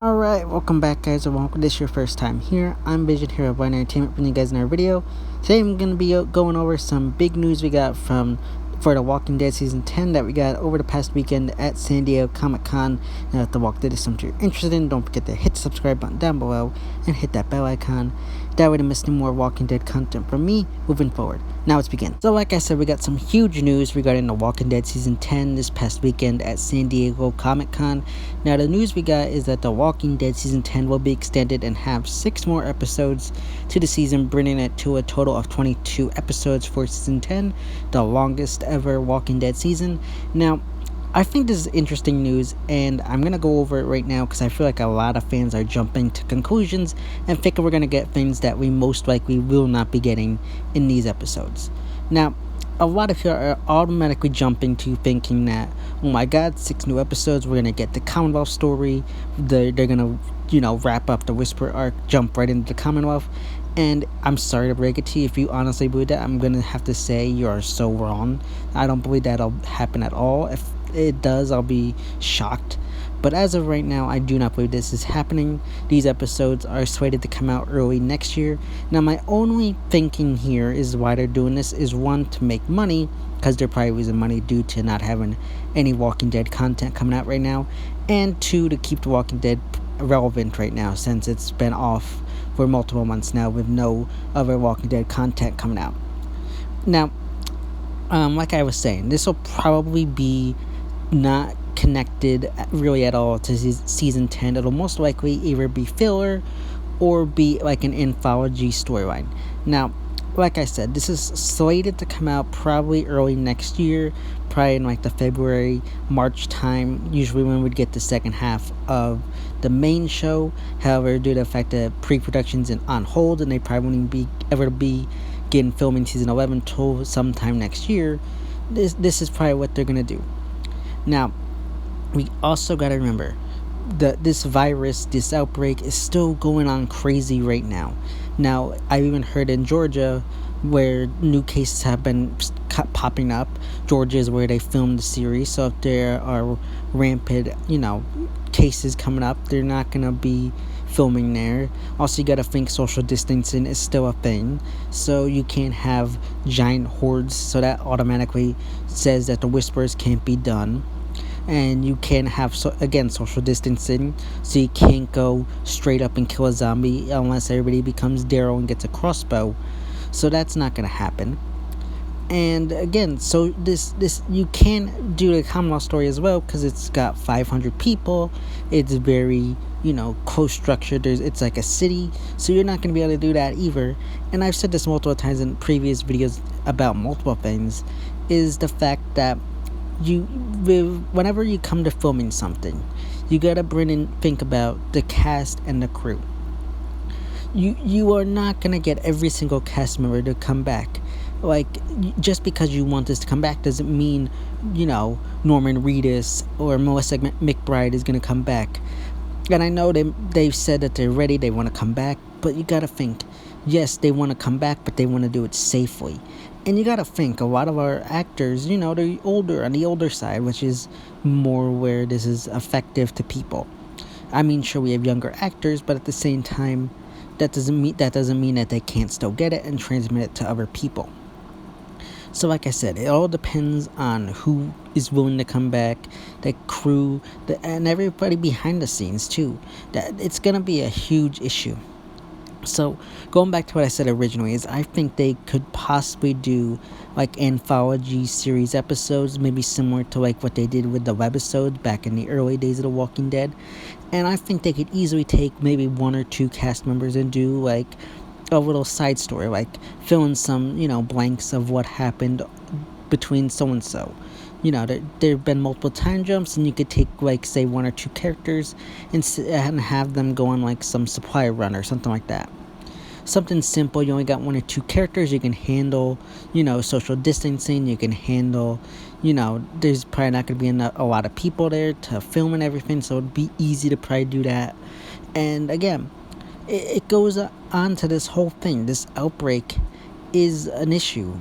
Alright, welcome back guys, or welcome if this is your first time here. I'm Vision here of Wine Entertainment, bringing you guys another video. Today I'm going to be going over some big news we got for The Walking Dead Season 10 that we got over the past weekend at San Diego Comic-Con. Now if The Walking Dead is something you're interested in, don't forget to hit the subscribe button down below and hit that bell icon. That way to miss no more Walking Dead content from me moving forward. Now let's begin. So like I said, we got some huge news regarding The Walking Dead Season 10 this past weekend at San Diego Comic-Con. Now the news we got is that The Walking Dead Season 10 will be extended and have 6 more episodes to the season, bringing it to a total of 22 episodes for Season 10, the longest ever Walking Dead season. Now, I think this is interesting news, and I'm going to go over it right now because I feel like a lot of fans are jumping to conclusions and thinking we're going to get things that we most likely will not be getting in these episodes. Now, a lot of you are automatically jumping to thinking that, oh my god, 6 new episodes, we're going to get the Commonwealth story, they're going to, wrap up the Whisper arc, jump right into the Commonwealth. And I'm sorry to break it to you, if you honestly believe that, I'm going to have to say you are so wrong. I don't believe that'll happen at all. If it does, I'll be shocked. But as of right now, I do not believe this is happening. These episodes are slated to come out early next year. Now, my only thinking here is why they're doing this is, one, to make money, because they're probably losing money due to not having any Walking Dead content coming out right now. And 2, to keep The Walking Dead relevant right now, since it's been off for multiple months now with no other Walking Dead content coming out. Now, like I was saying, this will probably be not connected really at all to season 10. It'll most likely either be filler or be like an anthology storyline. Now, like I said, this is slated to come out probably early next year, probably in like the February, March time, usually when we'd get the second half of the main show. However, due to the fact that pre-production's on hold and they probably won't be ever be getting filming season 11 till sometime next year, this is probably what they're gonna do. Now, we also got to remember that this virus, this outbreak, is still going on crazy right now. Now, I've even heard in Georgia where new cases have been popping up. Georgia is where they filmed the series, so if there are rampant, cases coming up, they're not going to be filming there. Also, you got to think social distancing is still a thing, so you can't have giant hordes, so that automatically says that the whispers can't be done. And you can't have, social distancing, so you can't go straight up and kill a zombie unless everybody becomes Daryl and gets a crossbow. So that's not going to happen. And again, so this you can do the Commonwealth story as well, because it's got 500 people. It's very, close structured. It's like a city, so you're not going to be able to do that either. And I've said this multiple times in previous videos about multiple things, is the fact that whenever you come to filming something, you gotta think about the cast and the crew. You are not gonna get every single cast member to come back. Like, just because you want this to come back doesn't mean, Norman Reedus or Melissa McBride is gonna come back. And I know they've said that they're ready, they want to come back, but you gotta think, yes, they want to come back, but they want to do it safely. And you gotta think, a lot of our actors, they're older, on the older side, which is more where this is effective to people. I mean, sure, we have younger actors, but at the same time, that doesn't mean that they can't still get it and transmit it to other people. So like I said, it all depends on who is willing to come back, the crew, and everybody behind the scenes too. That it's gonna be a huge issue. So, going back to what I said originally, is I think they could possibly do like Anthology Series episodes, maybe similar to like what they did with the webisodes back in the early days of The Walking Dead. And I think they could easily take maybe 1 or 2 cast members and do like a little side story, like fill in some, blanks of what happened between so-and-so. There have been multiple time jumps, and you could take, like, say, 1 or 2 characters and have them go on, like, some supply run or something like that. Something simple. You only got 1 or 2 characters. You can handle, social distancing. You can handle, there's probably not going to be a lot of people there to film and everything, so it'd be easy to probably do that. And, again, it goes on to this whole thing. This outbreak is an issue.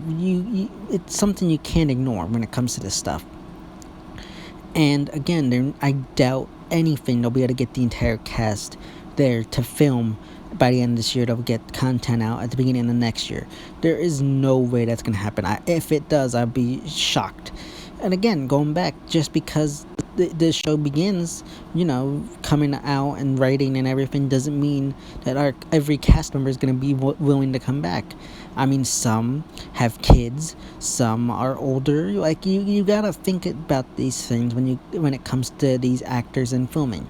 It's something you can't ignore when it comes to this stuff. And again, I doubt anything they'll be able to get the entire cast there to film by the end of this year. They'll get content out at the beginning of next year. There is no way that's going to happen. If it does, I'd be shocked. And again, going back, just because the show begins, coming out and writing and everything doesn't mean that every cast member is going to be willing to come back. I mean, some have kids, some are older. Like you gotta think about these things when it comes to these actors and filming.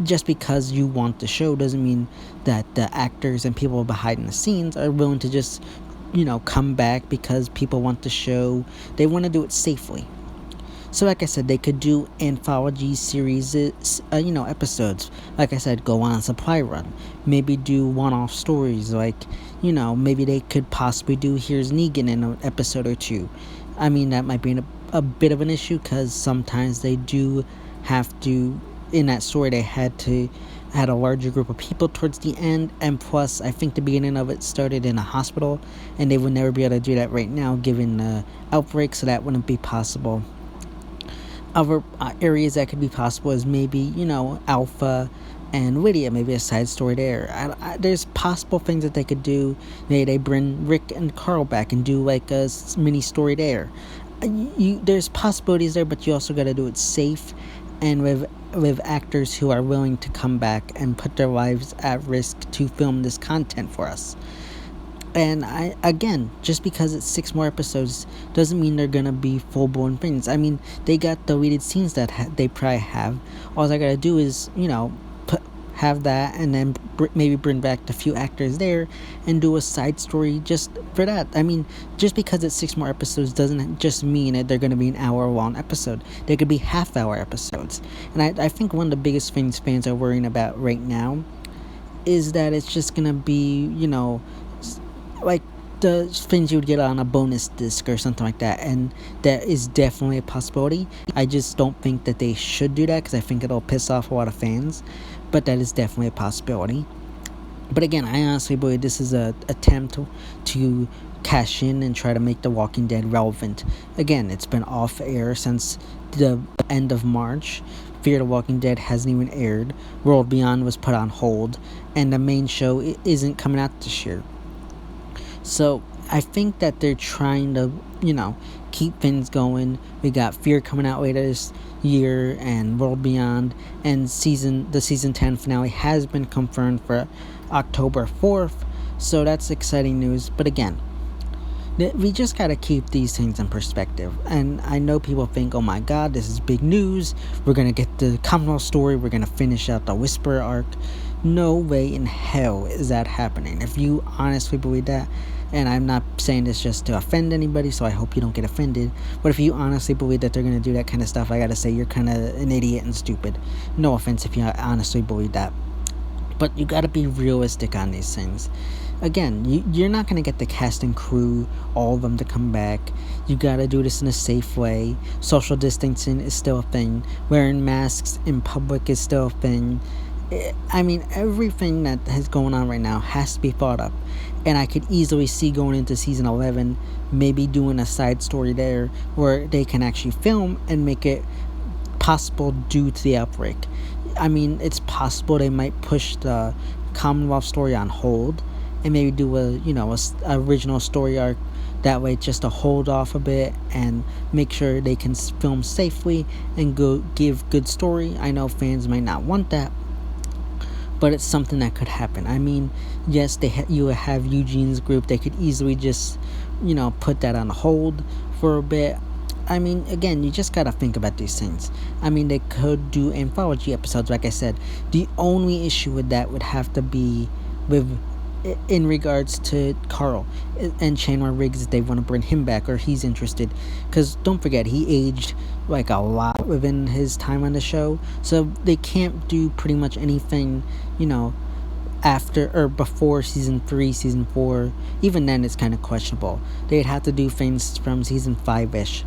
Just because you want the show doesn't mean that the actors and people behind the scenes are willing to just come back because people want the show. They want to do it safely. So like I said, they could do Anthology Series, episodes. Like I said, go on a supply run. Maybe do one-off stories. Like, maybe they could possibly do Here's Negan in an episode or two. I mean, that might be a bit of an issue because sometimes they do have to, in that story, they had a larger group of people towards the end, and plus I think the beginning of it started in a hospital, and they would never be able to do that right now given the outbreak, so that wouldn't be possible. Other areas that could be possible is maybe, Alpha and Lydia, maybe a side story there. There's possible things that they could do. Maybe they bring Rick and Carl back and do like a mini story there. There's possibilities there, but you also got to do it safe and with actors who are willing to come back and put their lives at risk to film this content for us. And again, just because it's 6 more episodes doesn't mean they're gonna be full-blown things. I mean, they got deleted scenes that they probably have. All I gotta do is, have that, and then maybe bring back the few actors there and do a side story just for that. I mean, just because it's 6 more episodes doesn't just mean that they're gonna be an hour-long episode. They could be half-hour episodes. And I think one of the biggest things fans are worrying about right now is that it's just gonna be, like the things you would get on a bonus disc or something like that, and that is definitely a possibility. I just don't think that they should do that because I think it'll piss off a lot of fans, but that is definitely a possibility. But again, I honestly believe this is an attempt to cash in and try to make The Walking Dead relevant. Again, it's been off air since the end of March. Fear the Walking Dead hasn't even aired. World Beyond was put on hold, and the main show isn't coming out this year. So I think that they're trying to, keep things going. We got Fear coming out later this year and World Beyond, and the season 10 finale has been confirmed for October 4th. So that's exciting news. But again, we just got to keep these things in perspective. And I know people think, oh my god, this is big news. We're going to get the Commonwealth story. We're going to finish out the Whisperer arc. No way in hell is that happening. If you honestly believe that, and I'm not saying this just to offend anybody, so I hope you don't get offended, but if you honestly believe that they're going to do that kind of stuff, I gotta say you're kind of an idiot and stupid. No offense if you honestly believe that. But you gotta be realistic on these things. Again, you're not going to get the cast and crew, all of them, to come back. You gotta do this in a safe way. Social distancing is still a thing. Wearing masks in public is still a thing. I mean, everything that is going on right now has to be thought up. And I could easily see going into season 11, maybe doing a side story there where they can actually film and make it possible due to the outbreak. I mean, it's possible they might push the Commonwealth story on hold and maybe do a original story arc. That way, just to hold off a bit and make sure they can film safely and go give good story. I know fans might not want that, but it's something that could happen. I mean, yes, you have Eugene's group. They could easily just, put that on hold for a bit. I mean, again, you just gotta think about these things. I mean, they could do anthology episodes, like I said. The only issue with that would have to be in regards to Carl and Chandler Riggs, if they want to bring him back or he's interested. Because don't forget, he aged like a lot within his time on the show. So they can't do pretty much anything, after or before season 3, season 4. Even then, it's kind of questionable. They'd have to do things from season 5-ish.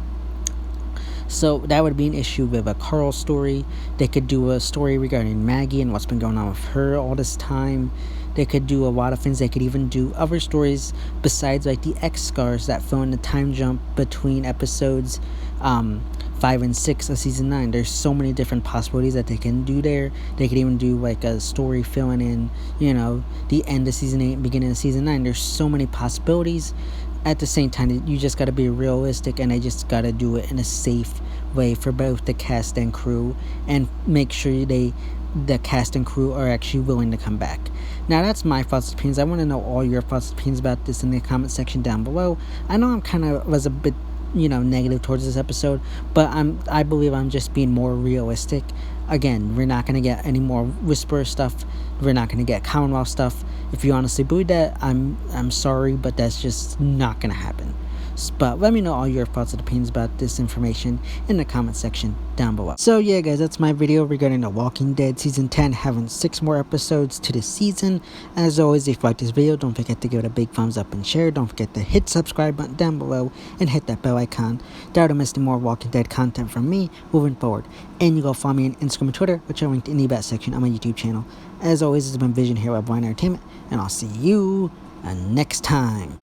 So that would be an issue with a Carl story. They could do a story regarding Maggie and what's been going on with her all this time. They could do a lot of things. They could even do other stories besides like the X scars that fill in the time jump between episodes 5 and 6 of season 9. There's so many different possibilities that they can do there. They could even do like a story filling in, the end of season 8, beginning of season 9. There's so many possibilities. At the same time, you just got to be realistic, and they just got to do it in a safe way for both the cast and crew, and make sure the cast and crew are actually willing to come back. Now, that's my thoughts and opinions. I want to know all your thoughts and opinions about this in the comment section down below. I know I'm kind of was a bit negative towards this episode, but I believe I'm just being more realistic. Again, we're not going to get any more Whisperer stuff. We're not going to get Commonwealth stuff. If you honestly believe that, I'm sorry, but that's just not going to happen. But let me know all your thoughts and opinions about this information in the comment section down below. So yeah, guys, that's my video regarding The Walking Dead Season 10, having 6 more episodes to this season. As always, if you like this video, don't forget to give it a big thumbs up and share. Don't forget to hit subscribe button down below and hit that bell icon. That way don't miss any more Walking Dead content from me moving forward. And you go follow me on Instagram and Twitter, which are linked in the back section on my YouTube channel. As always, this has been Vision here at Blind Entertainment, and I'll see you next time.